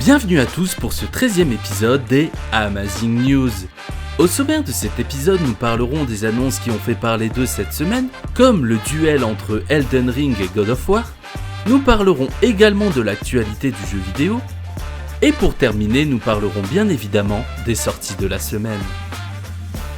Bienvenue à tous pour ce 13e épisode des Amazing News. Au sommaire de cet épisode, nous parlerons des annonces qui ont fait parler d'eux cette semaine, comme le duel entre Elden Ring et God of War. Nous parlerons également de l'actualité du jeu vidéo. Et pour terminer, nous parlerons bien évidemment des sorties de la semaine.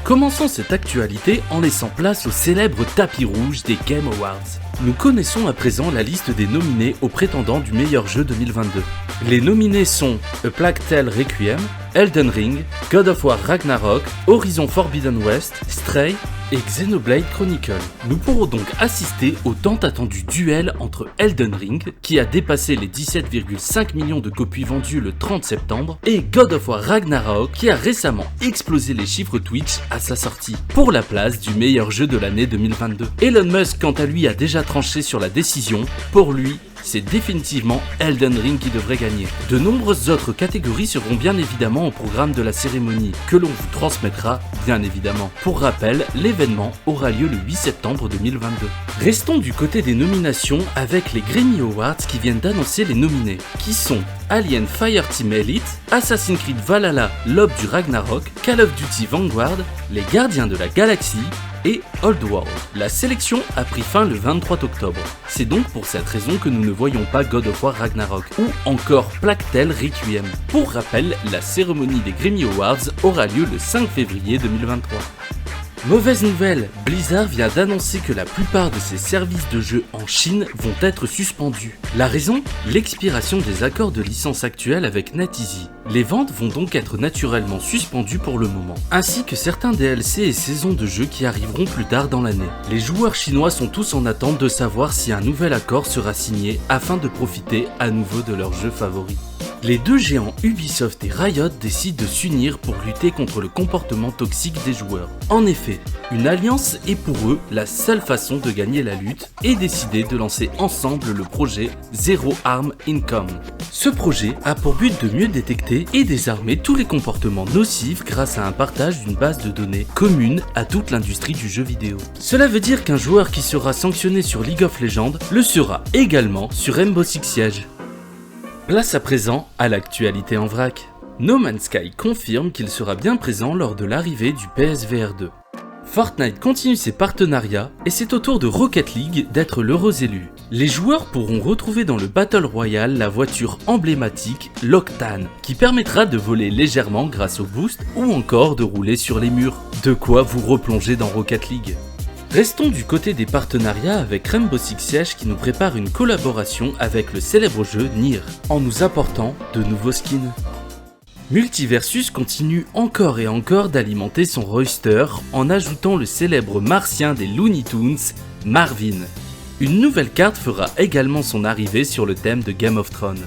Commençons cette actualité en laissant place au célèbre tapis rouge des Game Awards. Nous connaissons à présent la liste des nominés aux prétendants du meilleur jeu 2022. Les nominés sont A Plague Tale Requiem, Elden Ring, God of War Ragnarok, Horizon Forbidden West, Stray et Xenoblade Chronicle. Nous pourrons donc assister au tant attendu duel entre Elden Ring, qui a dépassé les 17,5 millions de copies vendues le 30 septembre, et God of War Ragnarok, qui a récemment explosé les chiffres Twitch à sa sortie, pour la place du meilleur jeu de l'année 2022. Elon Musk, quant à lui, a déjà tranché sur la décision. Pour lui, c'est définitivement Elden Ring qui devrait gagner. De nombreuses autres catégories seront bien évidemment au programme de la cérémonie, que l'on vous transmettra bien évidemment. Pour rappel, l'événement aura lieu le 8 septembre 2022. Restons du côté des nominations avec les Grammy Awards qui viennent d'annoncer les nominés, qui sont Alien Fireteam Elite, Assassin's Creed Valhalla, l'Aube du Ragnarok, Call of Duty Vanguard, Les Gardiens de la Galaxie, et Old World. La sélection a pris fin le 23 octobre. C'est donc pour cette raison que nous ne voyons pas God of War Ragnarok ou encore Plague Tale Requiem. Pour rappel, la cérémonie des Grammy Awards aura lieu le 5 février 2023. Mauvaise nouvelle, Blizzard vient d'annoncer que la plupart de ses services de jeux en Chine vont être suspendus. La raison ? L'expiration des accords de licence actuels avec NetEasy. Les ventes vont donc être naturellement suspendues pour le moment, ainsi que certains DLC et saisons de jeux qui arriveront plus tard dans l'année. Les joueurs chinois sont tous en attente de savoir si un nouvel accord sera signé afin de profiter à nouveau de leurs jeux favoris. Les deux géants Ubisoft et Riot décident de s'unir pour lutter contre le comportement toxique des joueurs. En effet, une alliance est pour eux la seule façon de gagner la lutte et décider de lancer ensemble le projet Zero Harm Income. Ce projet a pour but de mieux détecter et désarmer tous les comportements nocifs grâce à un partage d'une base de données commune à toute l'industrie du jeu vidéo. Cela veut dire qu'un joueur qui sera sanctionné sur League of Legends le sera également sur Rainbow Six Siege. Place à présent à l'actualité en vrac. No Man's Sky confirme qu'il sera bien présent lors de l'arrivée du PSVR 2. Fortnite continue ses partenariats et c'est au tour de Rocket League d'être l'heureux élu. Les joueurs pourront retrouver dans le Battle Royale la voiture emblématique l'Octane, qui permettra de voler légèrement grâce au boost ou encore de rouler sur les murs. De quoi vous replonger dans Rocket League. Restons du côté des partenariats avec Rainbow Six Siege qui nous prépare une collaboration avec le célèbre jeu Nier, en nous apportant de nouveaux skins. Multiversus continue encore et encore d'alimenter son roster en ajoutant le célèbre martien des Looney Tunes, Marvin. Une nouvelle carte fera également son arrivée sur le thème de Game of Thrones.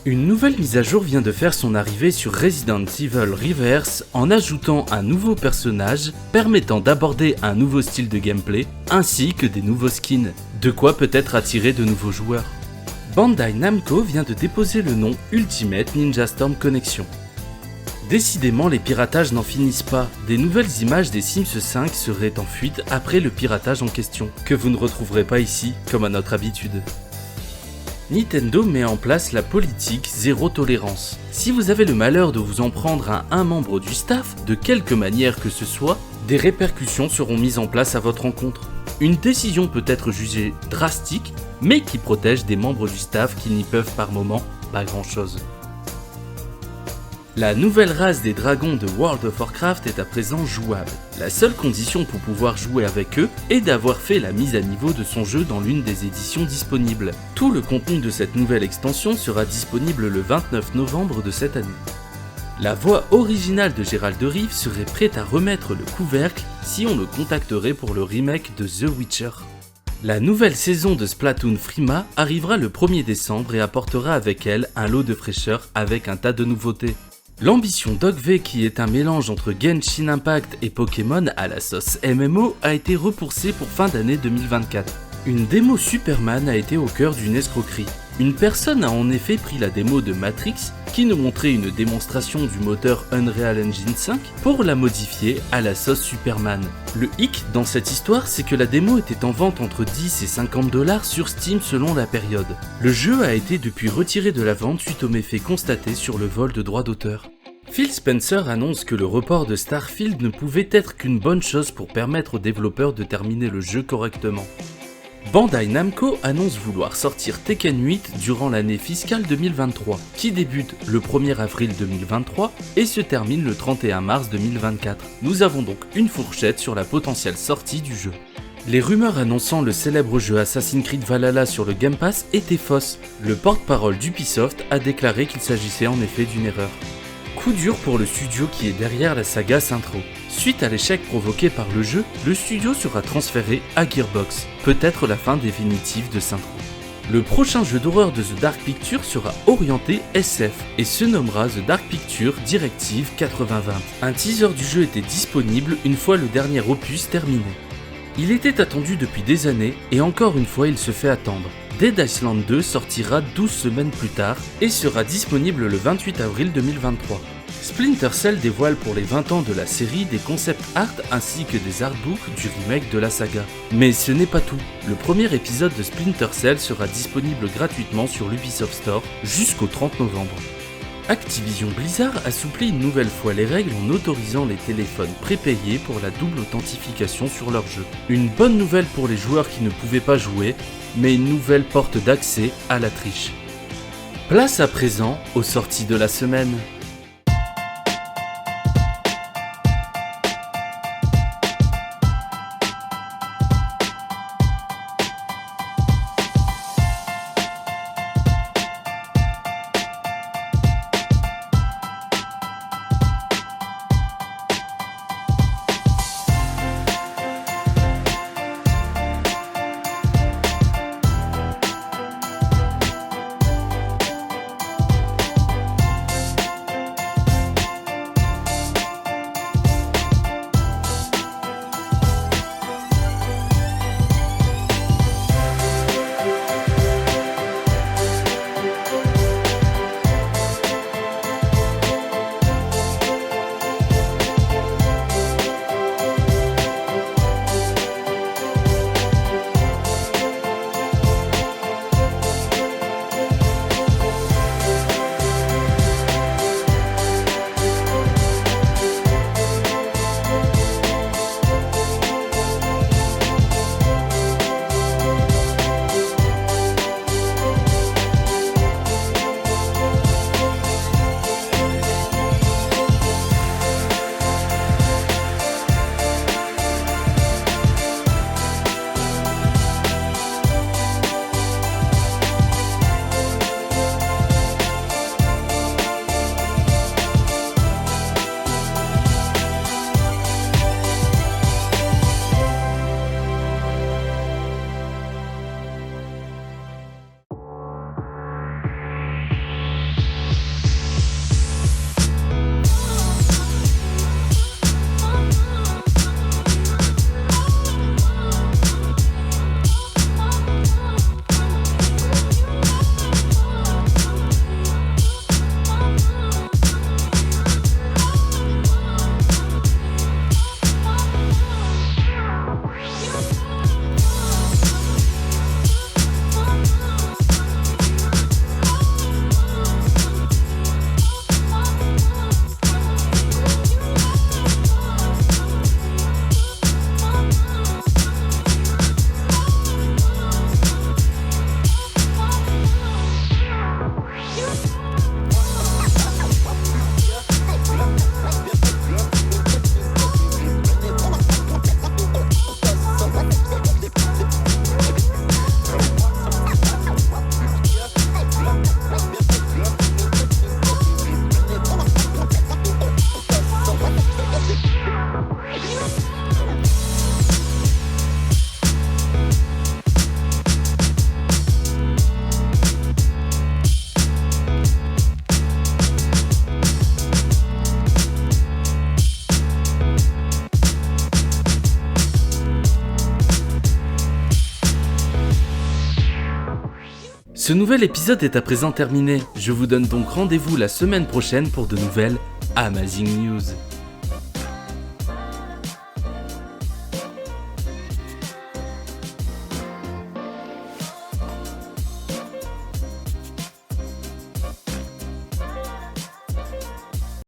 Une nouvelle mise à jour vient de faire son arrivée sur Resident Evil Reverse en ajoutant un nouveau personnage permettant d'aborder un nouveau style de gameplay ainsi que des nouveaux skins, de quoi peut-être attirer de nouveaux joueurs. Bandai Namco vient de déposer le nom Ultimate Ninja Storm Connection. Décidément, les piratages n'en finissent pas. Des nouvelles images des Sims 5 seraient en fuite après le piratage en question, que vous ne retrouverez pas ici comme à notre habitude. Nintendo met en place la politique zéro tolérance. Si vous avez le malheur de vous en prendre à un membre du staff, de quelque manière que ce soit, des répercussions seront mises en place à votre encontre. Une décision peut être jugée drastique, mais qui protège des membres du staff qui n'y peuvent par moment pas grand chose. La nouvelle race des dragons de World of Warcraft est à présent jouable. La seule condition pour pouvoir jouer avec eux est d'avoir fait la mise à niveau de son jeu dans l'une des éditions disponibles. Tout le contenu de cette nouvelle extension sera disponible le 29 novembre de cette année. La voix originale de Geralt de Rive serait prête à remettre le couvercle si on le contacterait pour le remake de The Witcher. La nouvelle saison de Splatoon Frima arrivera le 1er décembre et apportera avec elle un lot de fraîcheur avec un tas de nouveautés. L'ambition d'Ogv, qui est un mélange entre Genshin Impact et Pokémon à la sauce MMO, a été repoussée pour fin d'année 2024. Une démo Superman a été au cœur d'une escroquerie. Une personne a en effet pris la démo de Matrix qui nous montrait une démonstration du moteur Unreal Engine 5 pour la modifier à la sauce Superman. Le hic dans cette histoire, c'est que la démo était en vente entre 10 et 50 $ sur Steam selon la période. Le jeu a été depuis retiré de la vente suite aux méfaits constatés sur le vol de droits d'auteur. Phil Spencer annonce que le report de Starfield ne pouvait être qu'une bonne chose pour permettre aux développeurs de terminer le jeu correctement. Bandai Namco annonce vouloir sortir Tekken 8 durant l'année fiscale 2023, qui débute le 1er avril 2023 et se termine le 31 mars 2024. Nous avons donc une fourchette sur la potentielle sortie du jeu. Les rumeurs annonçant le célèbre jeu Assassin's Creed Valhalla sur le Game Pass étaient fausses. Le porte-parole d'Ubisoft a déclaré qu'il s'agissait en effet d'une erreur. Coup dur pour le studio qui est derrière la saga Saints Row. Suite à l'échec provoqué par le jeu, le studio sera transféré à Gearbox, peut-être la fin définitive de Saints Row. Le prochain jeu d'horreur de The Dark Pictures sera orienté SF et se nommera The Dark Pictures Directive 8020. Un teaser du jeu était disponible une fois le dernier opus terminé. Il était attendu depuis des années et encore une fois il se fait attendre. Dead Island 2 sortira 12 semaines plus tard et sera disponible le 28 avril 2023. Splinter Cell dévoile pour les 20 ans de la série des concept art ainsi que des artbooks du remake de la saga. Mais ce n'est pas tout, le premier épisode de Splinter Cell sera disponible gratuitement sur l'Ubisoft Store jusqu'au 30 novembre. Activision Blizzard assouplit une nouvelle fois les règles en autorisant les téléphones prépayés pour la double authentification sur leur jeu. Une bonne nouvelle pour les joueurs qui ne pouvaient pas jouer, mais une nouvelle porte d'accès à la triche. Place à présent aux sorties de la semaine. Ce nouvel épisode est à présent terminé. Je vous donne donc rendez-vous la semaine prochaine pour de nouvelles Amazing News.